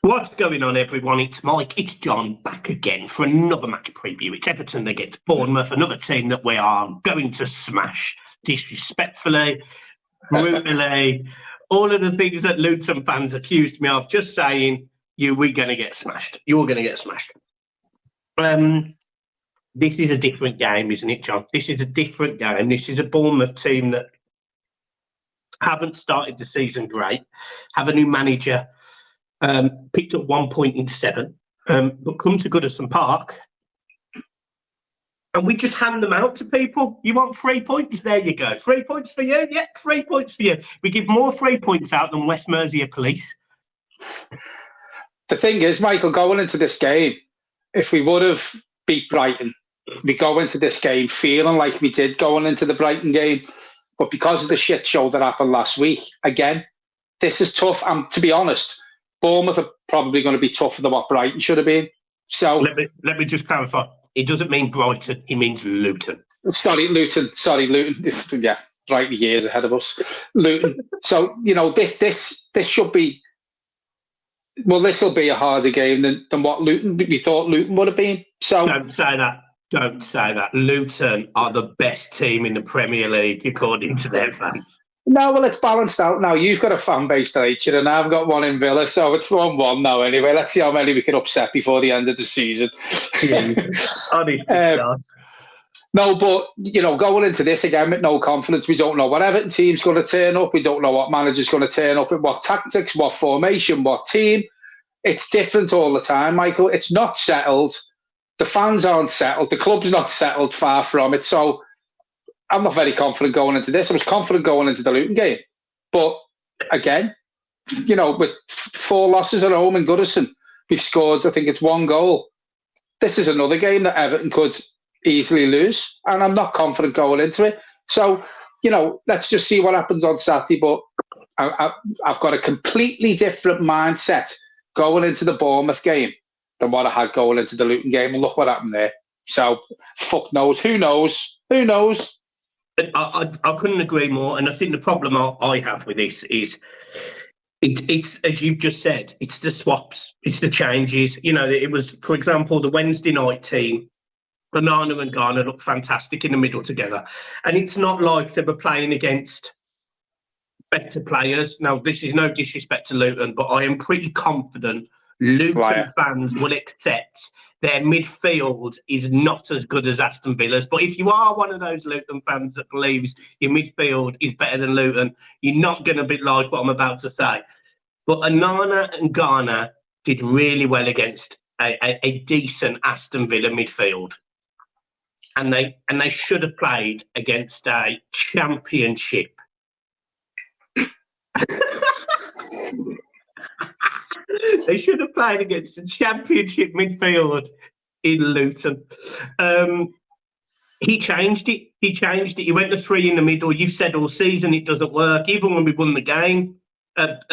What's going on, everyone? It's Mike, it's John, back again for another match preview. It's Everton against Bournemouth, another team that we are going to smash disrespectfully, brutally, all of the things that Luton fans accused me of. Just saying, we're going to get smashed. You're going to get smashed. This is a different game, isn't it, John? This is a different game. This is a Bournemouth team that haven't started the season great, have a new manager. Picked up 1 point in 7, but come to Goodison Park and we just hand them out to people. You want 3 points? There you go. 3 points for you? Yeah, 3 points for you. We give more 3 points out than West Mercia Police. The thing is, Michael, going into this game, if we would have beat Brighton, we go into this game feeling like we did going into the Brighton game. But because of the shit show that happened last week, again, this is tough. And to be honest, Bournemouth are probably going to be tougher than what Brighton should have been. So let me just clarify. It doesn't mean Brighton. It means Luton. Sorry, Luton. Yeah, Brighton years ahead of us. Luton. So this should be. Well, this will be a harder game than what we thought Luton would have been. So don't say that. Don't say that. Luton are the best team in the Premier League according to their fans. No, well, it's balanced out now. You've got a fan base to hate you, and I've got one in Villa, so it's 1-1 now anyway. Let's see how many we can upset before the end of the season. No, but, going into this again with no confidence, we don't know what Everton team's going to turn up. We don't know what manager's going to turn up, what tactics, what formation, what team. It's different all the time, Michael. It's not settled. The fans aren't settled. The club's not settled, far from it. So I'm not very confident going into this. I was confident going into the Luton game. But again, with 4 losses at home in Goodison, we've scored, I think it's 1 goal. This is another game that Everton could easily lose. And I'm not confident going into it. So, let's just see what happens on Saturday. But I've got a completely different mindset going into the Bournemouth game than what I had going into the Luton game. And look what happened there. So, fuck knows. Who knows? Who knows? I couldn't agree more, and I think the problem I have with this is it's as you've just said, it's the swaps, it's the changes. It was, for example, the Wednesday night team, Onana and Garner looked fantastic in the middle together, and it's not like they were playing against better players. Now, this is no disrespect to Luton, but I am pretty confident Luton fans will accept their midfield is not as good as Aston Villa's. But if you are one of those Luton fans that believes your midfield is better than Luton, you're not going to be like what I'm about to say. But Onana and Garner did really well against a decent Aston Villa midfield. And they should have played against a championship. They should have played against the championship midfield in Luton. He changed it. He went to 3 in the middle. You've said all season it doesn't work. Even when we won the game at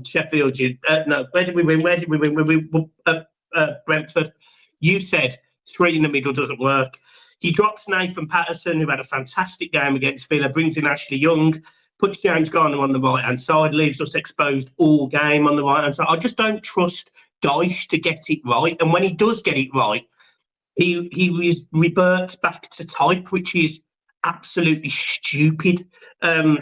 Sheffield. Where did we win? We won Brentford. You said 3 in the middle doesn't work. He drops Nathan Patterson, who had a fantastic game against Villa, brings in Ashley Young, puts James Garner on the right-hand side, leaves us exposed all game on the right-hand side. I just don't trust Dyche to get it right. And when he does get it right, he reverts back to type, which is absolutely stupid. I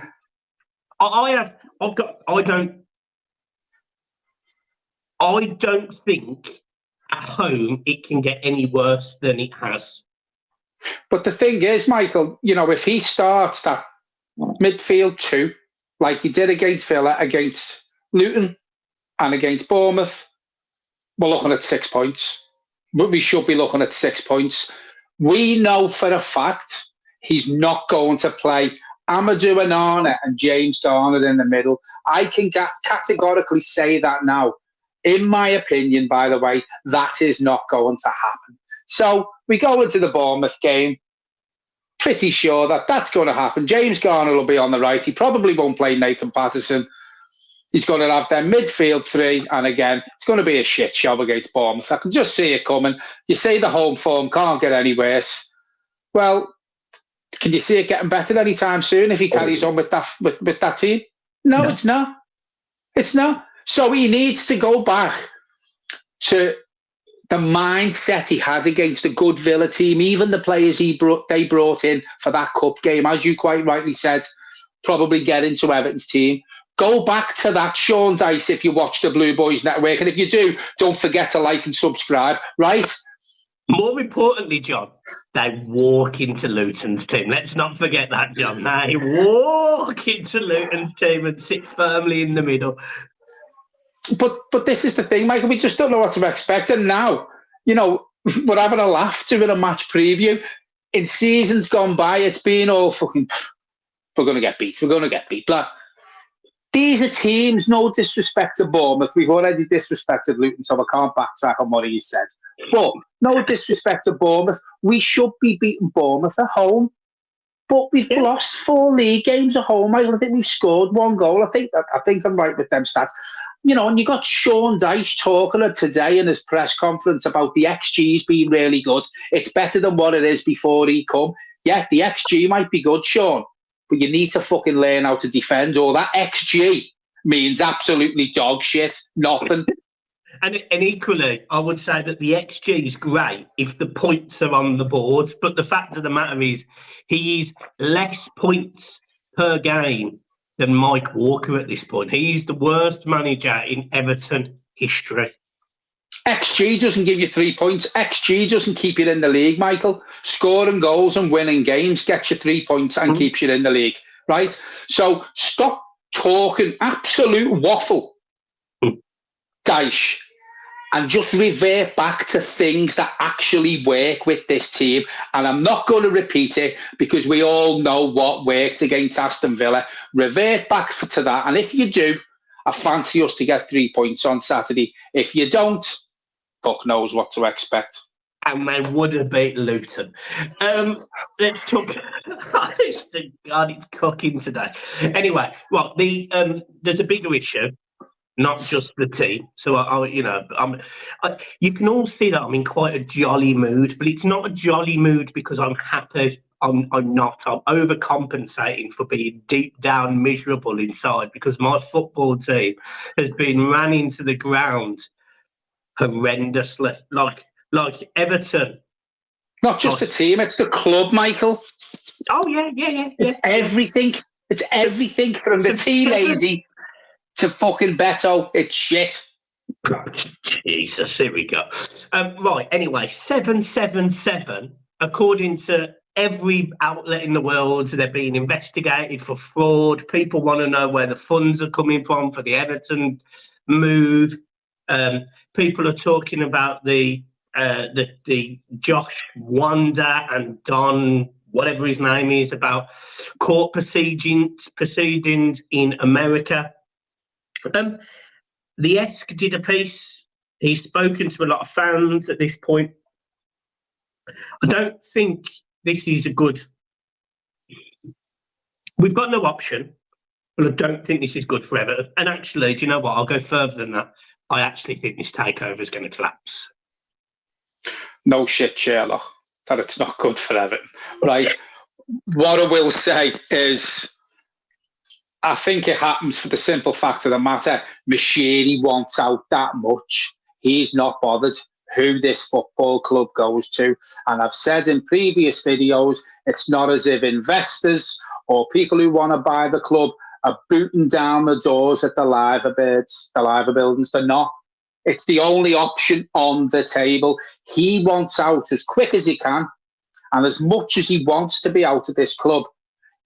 don't think at home it can get any worse than it has. But the thing is, Michael, if he starts that midfield 2, like he did against Villa, against Luton, and against Bournemouth, we're looking at 6 points. But we should be looking at 6 points. We know for a fact he's not going to play Amadou Onana and James Garner in the middle. I can categorically say that now. In my opinion, by the way, that is not going to happen. So we go into the Bournemouth game, pretty sure that that's going to happen. James Garner will be on the right. He probably won't play Nathan Patterson. He's going to have their midfield 3, and again, it's going to be a shit show against Bournemouth. I can just see it coming. You say the home form can't get any worse. Well, can you see it getting better anytime soon if he carries on with that team? No, it's not. It's not. So he needs to go back to the mindset he had against a good Villa team, even the players they brought in for that cup game, as you quite rightly said, probably get into Everton's team. Go back to that, Sean Dyche, if you watch the Blue Boys Network. And if you do, don't forget to like and subscribe, right? More importantly, John, they walk into Luton's team. Let's not forget that, John. They walk into Luton's team and sit firmly in the middle. But this is the thing, Michael. We just don't know what to expect. And now, we're having a laugh doing a match preview. In seasons gone by, it's been all fucking, we're going to get beat. We're going to get beat. Blah. These are teams, no disrespect to Bournemouth. We've already disrespected Luton, so I can't backtrack on what he said. But no disrespect to Bournemouth. We should be beating Bournemouth at home. But we've lost 4 league games at home. I think we've scored 1 goal. I think I'm right with them stats. And you got Sean Dyche talking today in his press conference about the XGs being really good. It's better than what it is before he come. Yeah, the XG might be good, Sean, but you need to fucking learn how to defend, or that XG means absolutely dog shit, nothing. And equally, I would say that the XG is great if the points are on the board, but the fact of the matter is he is less points per game than Mike Walker at this point. He's the worst manager in Everton history. XG doesn't give you 3 points. XG doesn't keep you in the league, Michael. Scoring goals and winning games gets you 3 points and keeps you in the league, right? So stop talking absolute waffle, Dyche, and just revert back to things that actually work with this team. And I'm not going to repeat it because we all know what worked against Aston Villa. Revert back to that. And if you do, I fancy us to get 3 points on Saturday. If you don't, fuck knows what to expect. And they would have beat Luton. Let's talk. God, it's cooking today. Anyway, well, there's a bigger issue, not just the team. So you can all see that I'm in quite a jolly mood, but it's not a jolly mood because I'm happy. I'm not. I'm overcompensating for being deep down miserable inside because my football team has been ran into the ground horrendously, like Everton. Not just the team, it's the club, Michael. Oh yeah. It's everything. It's everything from the tea lady to fucking Beto. It's shit. God, Jesus, here we go. Right, anyway, 777, according to every outlet in the world, they're being investigated for fraud. People want to know where the funds are coming from for the Everton move. People are talking about the Josh Wanda and Don, whatever his name is, about court proceedings in America. The Esk did a piece. He's spoken to a lot of fans at this point. I don't think this is a good... We've got no option, but I don't think this is good for Everton. And actually, do you know what? I'll go further than that. I actually think this takeover is going to collapse. No shit, Sherlock, that it's not good for Everton. Right. What I will say is, I think it happens for the simple fact of the matter. Machiri wants out that much. He's not bothered who this football club goes to. And I've said in previous videos, it's not as if investors or people who want to buy the club are booting down the doors at the Liver buildings. They're not. It's the only option on the table. He wants out as quick as he can. And as much as he wants to be out of this club,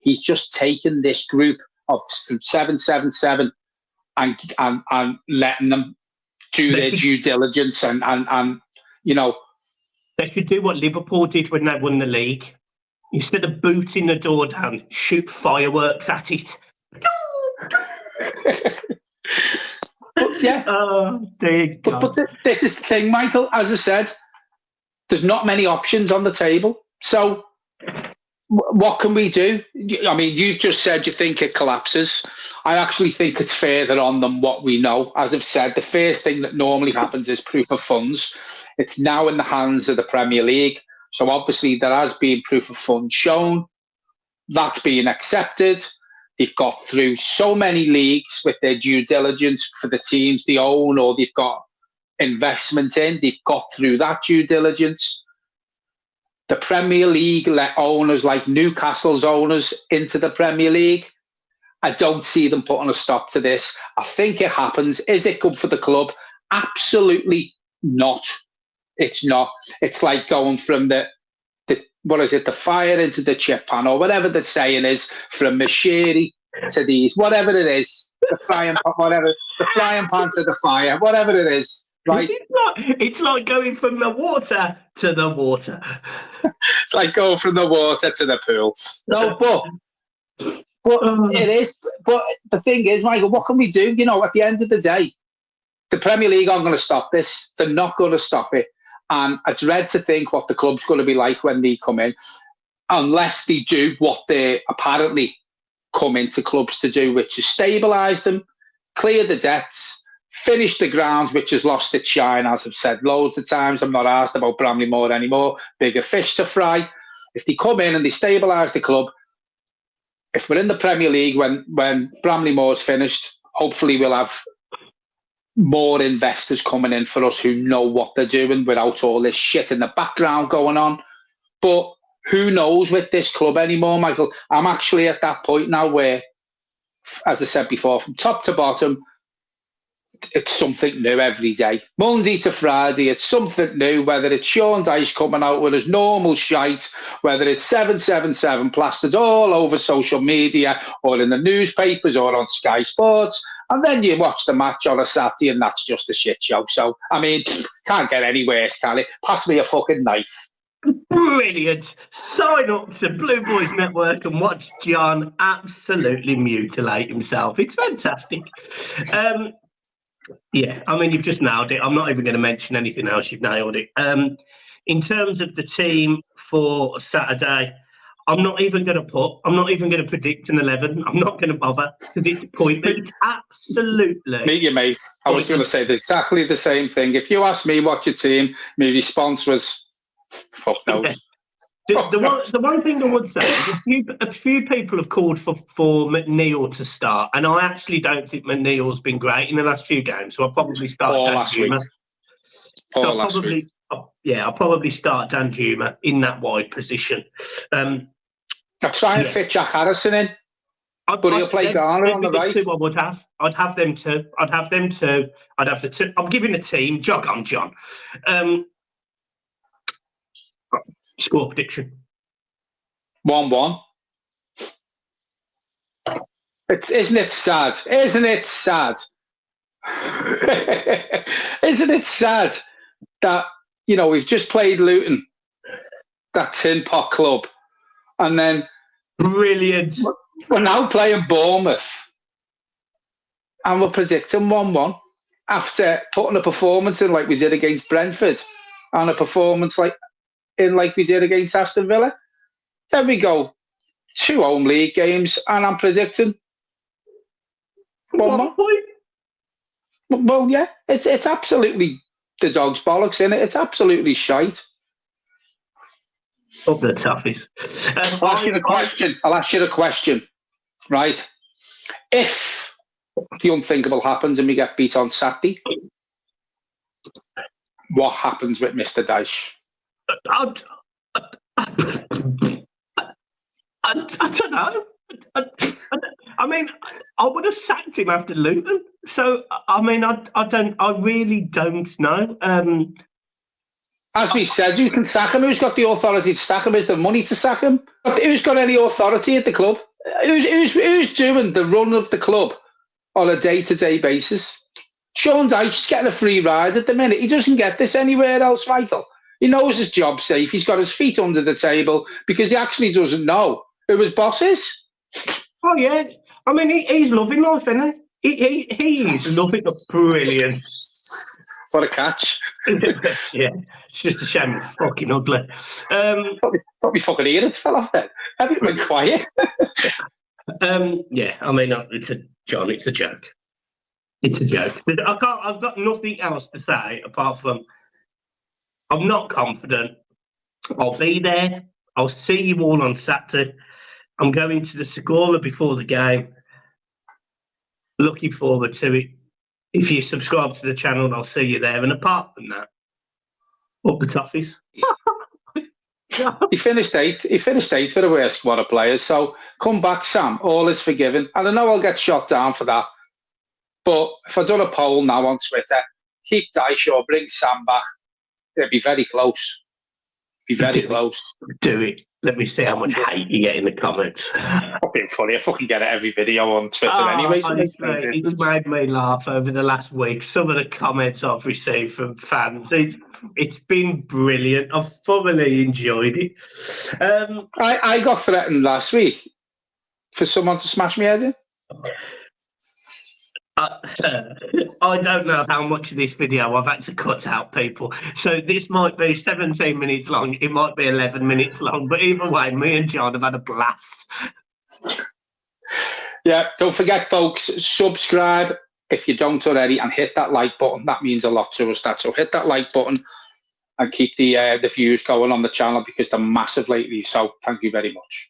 he's just taken this group of 777 and letting them do their due diligence and they could do what Liverpool did when they won the league. Instead of booting the door down, shoot fireworks at it. But yeah, but this is the thing, Michael. As I said, there's not many options on the table. So what can we do? I mean, you've just said you think it collapses. I actually think it's further on than what we know. As I've said, the first thing that normally happens is proof of funds. It's now in the hands of the Premier League. So obviously there has been proof of funds shown. That's being accepted. They've got through so many leagues with their due diligence for the teams they own or they've got investment in. They've got through that due diligence. The Premier League let owners like Newcastle's owners into the Premier League. I don't see them putting a stop to this. I think it happens. Is it good for the club? Absolutely not. It's not. It's like going from the fire into the chip pan, or whatever the saying is, from Mashiri to these, whatever it is, the frying pan to the fire, whatever it is, right? It's like going from the water to the water. It's like going from the water to the pool. No, but it is. But the thing is, Michael, what can we do? You know, at the end of the day, the Premier League aren't going to stop this. They're not going to stop it. And I dread to think what the club's going to be like when they come in, unless they do what they apparently come into clubs to do, which is stabilise them, clear the debts, finish the grounds, which has lost its shine, as I've said loads of times. I'm not asked about Bramley Moor anymore. Bigger fish to fry. If they come in and they stabilise the club, if we're in the Premier League when Bramley Moor's finished, hopefully we'll have more investors coming in for us who know what they're doing without all this shit in the background going on. But who knows with this club anymore, Michael? I'm actually at that point now where, as I said before, from top to bottom, it's something new every day. Monday to Friday, it's something new, whether it's Sean Dyche coming out with his normal shite, whether it's 777 plastered all over social media or in the newspapers or on Sky Sports. And then you watch the match on a Saturday and that's just a shit show. So, I mean, can't get any worse, can it? Pass me a fucking knife. Brilliant. Sign up to Blue Boys Network and watch John absolutely mutilate himself. It's fantastic. Yeah, I mean, you've just nailed it. I'm not even going to mention anything else. You've nailed it. In terms of the team for Saturday, I'm not even going to predict an 11. I'm not going to bother because it's pointless. It's absolutely. Meet your mate. I was going to say exactly the same thing. If you asked me what your team, my response was, fuck knows. Yeah. The one thing I would say is a few people have called for McNeil to start, and I actually don't think McNeil's been great in the last few games, so I'll probably start Danjuma. I'll probably start Danjuma in that wide position. I'll try and fit Jack Harrison in, but he'll play Garner on the right. Two I would have. I'd have them two. I'd have the two. I'm giving the team. Jog on, John. Score prediction. 1-1. Isn't it sad? Isn't it sad? Isn't it sad that, you know, we've just played Luton, that tin pot club, and then brilliant. We're now playing Bournemouth, and we're predicting 1-1 after putting a performance in like we did against Brentford, and a performance like we did against Aston Villa. Then we go 2 home league games, and I'm predicting 1-1. Well, yeah, it's absolutely the dog's bollocks, innit? It's absolutely shite. Up the toughies. I'll ask you the question, right? If the unthinkable happens and we get beat on Saturday, what happens with Mr. Dyche? I don't know. I mean, I would have sacked him after Luton. So, I mean, I really don't know. As we said, you can sack him. Who's got the authority to sack him? Is there money to sack him? But who's got any authority at the club? Who's doing the run of the club on a day-to-day basis? Sean Dyche's getting a free ride at the minute. He doesn't get this anywhere else, Michael. He knows his job's safe. He's got his feet under the table because he actually doesn't know who his boss is. Oh, yeah. I mean, he's loving life, isn't he? He's loving it. Brilliant. What a catch. Yeah, it's just a shame it's fucking ugly. Thought we fucking ear it fell off then. Everything went quiet. Yeah, I mean, it's a joke. It's a joke. I've got nothing else to say apart from I'm not confident. I'll be there. I'll see you all on Saturday. I'm going to the Segura before the game. Looking forward to it. If you subscribe to the channel, I'll see you there. And apart from that, up the toffees. He finished eighth. He finished eighth for the worst squad of players. So come back, Sam. All is forgiven. And I know I'll get shot down for that. But if I done a poll now on Twitter, keep Dyche or bring Sam back, it'd be very close. Be very close. Do it. Let me see how much hate you get in the comments. I've been funny. I fucking get it every video on Twitter anyway. So it's made me laugh over the last week. Some of the comments I've received from fans, it's been brilliant. I've thoroughly enjoyed it. I got threatened last week for someone to smash me head in. I don't know how much of this video I've had to cut out, people. So this might be 17 minutes long. It might be 11 minutes long. But either way, me and John have had a blast. Yeah, don't forget, folks, subscribe if you don't already and hit that like button. That means a lot to us. So hit that like button and keep the views going on the channel because they're massive lately. So thank you very much.